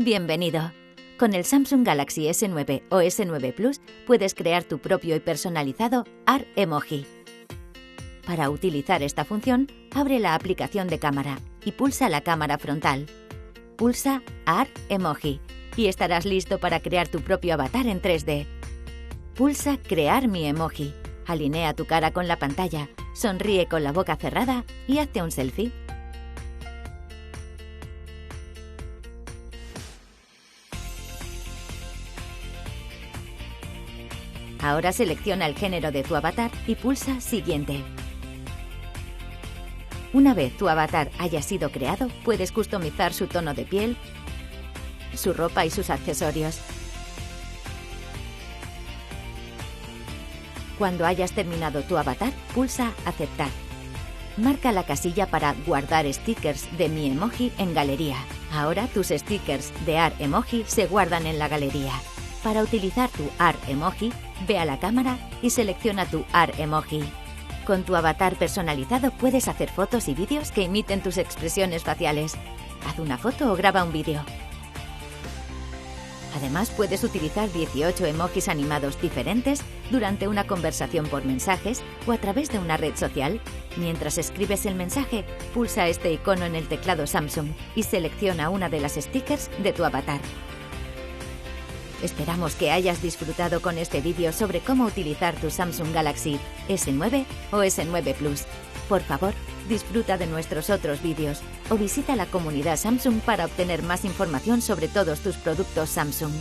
Bienvenido. Con el Samsung Galaxy S9 o S9 Plus puedes crear tu propio y personalizado Art Emoji. Para utilizar esta función, abre la aplicación de cámara y pulsa la cámara frontal. Pulsa Art Emoji y estarás listo para crear tu propio avatar en 3D. Pulsa Crear mi emoji. Alinea tu cara con la pantalla, sonríe con la boca cerrada y hazte un selfie. Ahora selecciona el género de tu avatar y pulsa Siguiente. Una vez tu avatar haya sido creado, puedes customizar su tono de piel, su ropa y sus accesorios. Cuando hayas terminado tu avatar, pulsa Aceptar. Marca la casilla para guardar stickers de mi emoji en Galería. Ahora tus stickers de Art Emoji se guardan en la galería. Para utilizar tu Art Emoji, ve a la cámara y selecciona tu Art Emoji. Con tu avatar personalizado puedes hacer fotos y vídeos que imiten tus expresiones faciales. Haz una foto o graba un vídeo. Además, puedes utilizar 18 emojis animados diferentes durante una conversación por mensajes o a través de una red social. Mientras escribes el mensaje, pulsa este icono en el teclado Samsung y selecciona una de las stickers de tu avatar. Esperamos que hayas disfrutado con este vídeo sobre cómo utilizar tu Samsung Galaxy S9 o S9 Plus. Por favor, disfruta de nuestros otros vídeos o visita la comunidad Samsung para obtener más información sobre todos tus productos Samsung.